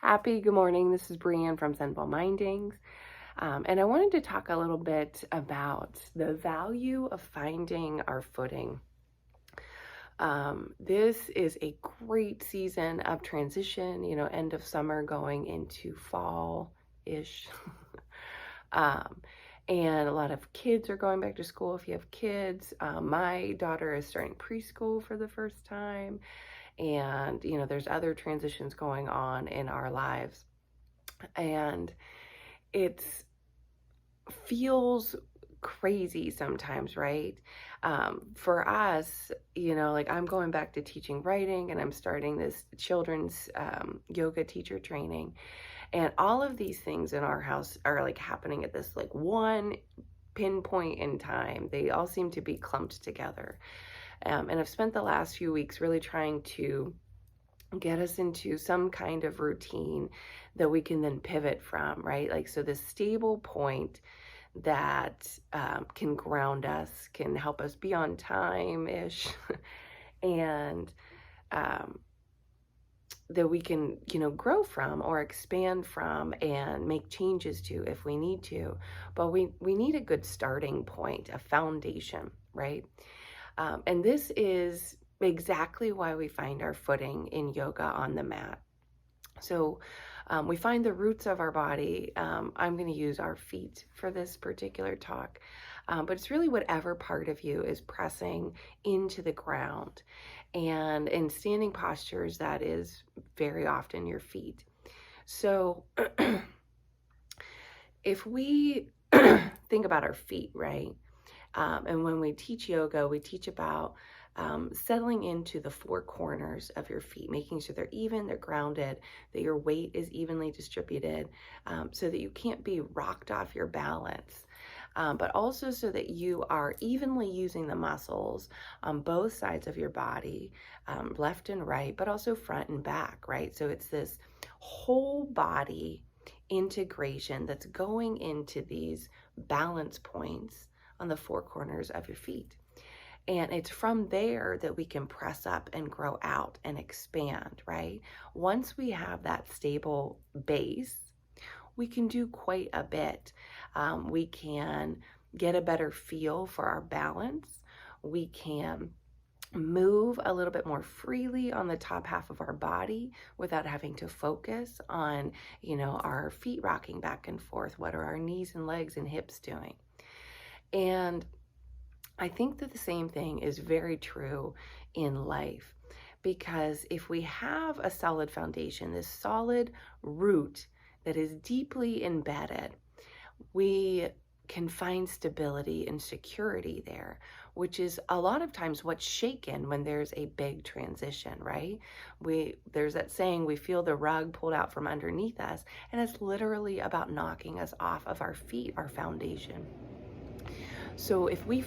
Happy good morning. This is Brianne from Zenful Mindings. And I wanted to talk a little bit about the value of finding our footing. This is a great season of transition, end of summer going into fall-ish. um, and a lot of kids are going back to school if you have kids. My daughter is starting preschool for the first time. And, there's other transitions going on in our lives. And it feels crazy sometimes, right? For us, like I'm going back to teaching writing and I'm starting this children's yoga teacher training. And all of these things in our house are like happening at this like one pinpoint in time. They all seem to be clumped together. And I've spent the last few weeks really trying to get us into some kind of routine that we can then pivot from, right? Like, so this stable point that can ground us, can help us be on time-ish, and that we can, grow from or expand from and make changes to if we need to. But we need a good starting point, a foundation, right? And this is exactly why we find our footing in yoga on the mat. So we find the roots of our body. I'm going to use our feet for this particular talk, but it's really whatever part of you is pressing into the ground. And in standing postures, that is very often your feet. So if we think about our feet, right? And when we teach yoga, we teach about settling into the four corners of your feet, making sure they're even, they're grounded, that your weight is evenly distributed, so that you can't be rocked off your balance, but also so that you are evenly using the muscles on both sides of your body, left and right, but also front and back, right? So it's this whole body integration that's going into these balance points on the four corners of your feet. And it's from there that we can press up and grow out and expand, right? Once we have that stable base, we can do quite a bit. We can get a better feel for our balance. We can move a little bit more freely on the top half of our body without having to focus on, our feet rocking back and forth. What are our knees and legs and hips doing? And I think that the same thing is very true in life, because if we have a solid foundation, this solid root that is deeply embedded, we can find stability and security there, which is a lot of times what's shaken when there's a big transition, right? There's that saying, we feel the rug pulled out from underneath us, and it's literally about knocking us off of our feet, our foundation. So if we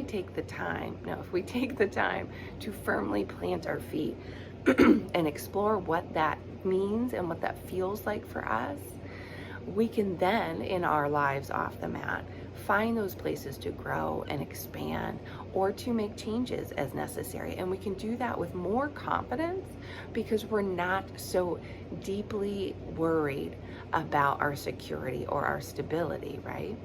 take the time to firmly plant our feet and explore what that means and what that feels like for us, we can then, in our lives off the mat, find those places to grow and expand or to make changes as necessary. And we can do that with more confidence because we're not so deeply worried about our security or our stability, right?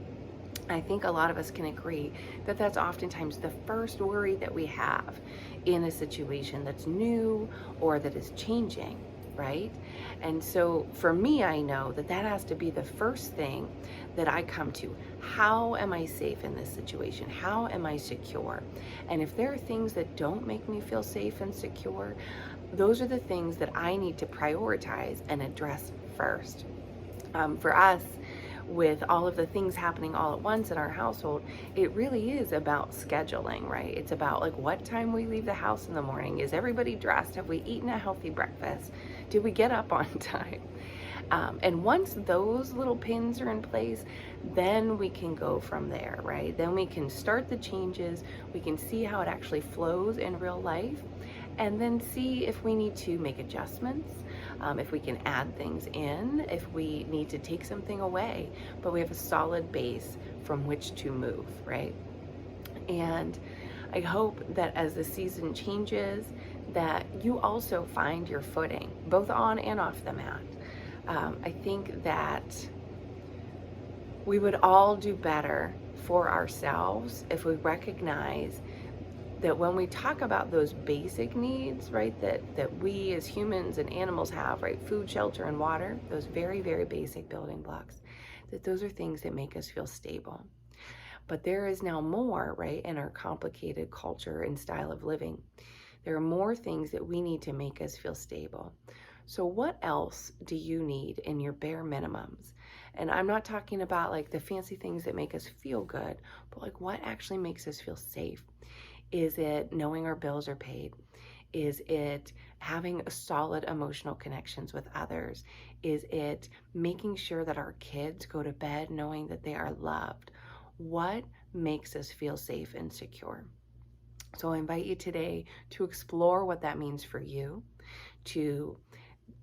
I think a lot of us can agree that that's oftentimes the first worry that we have in a situation that's new or that is changing, right? And so for me, I know that has to be the first thing that I come to. How am I safe in this situation? How am I secure? And if there are things that don't make me feel safe and secure, those are the things that I need to prioritize and address first. For us, with all of the things happening all at once in our household, it really is about scheduling, right? It's about like what time we leave the house in the morning. Is everybody dressed? Have we eaten a healthy breakfast? Did we get up on time? And once those little pins are in place, then we can go from there, right? Then we can start the changes. We can see how it actually flows in real life, and then see if we need to make adjustments, if we can add things in, if we need to take something away, but we have a solid base from which to move, right? And I hope that as the season changes, that you also find your footing, both on and off the mat. I think that we would all do better for ourselves if we recognize that when we talk about those basic needs, right, that we as humans and animals have, right, food, shelter, and water, those very, very basic building blocks, that those are things that make us feel stable. But there is now more, right, in our complicated culture and style of living. There are more things that we need to make us feel stable. So what else do you need in your bare minimums? And I'm not talking about like the fancy things that make us feel good, but like what actually makes us feel safe? Is it knowing our bills are paid? Is it having solid emotional connections with others? Is it making sure that our kids go to bed knowing that they are loved? What makes us feel safe and secure? So I invite you today to explore what that means for you, to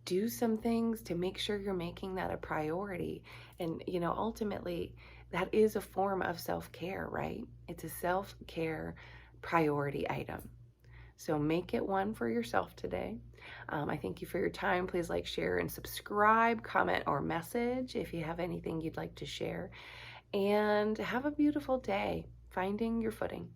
do some things to make sure you're making that a priority. And, ultimately, that is a form of self-care, right? It's a self-care priority item. So make it one for yourself today. I thank you for your time. Please like, share, and subscribe, comment, or message if you have anything you'd like to share. And have a beautiful day, finding your footing.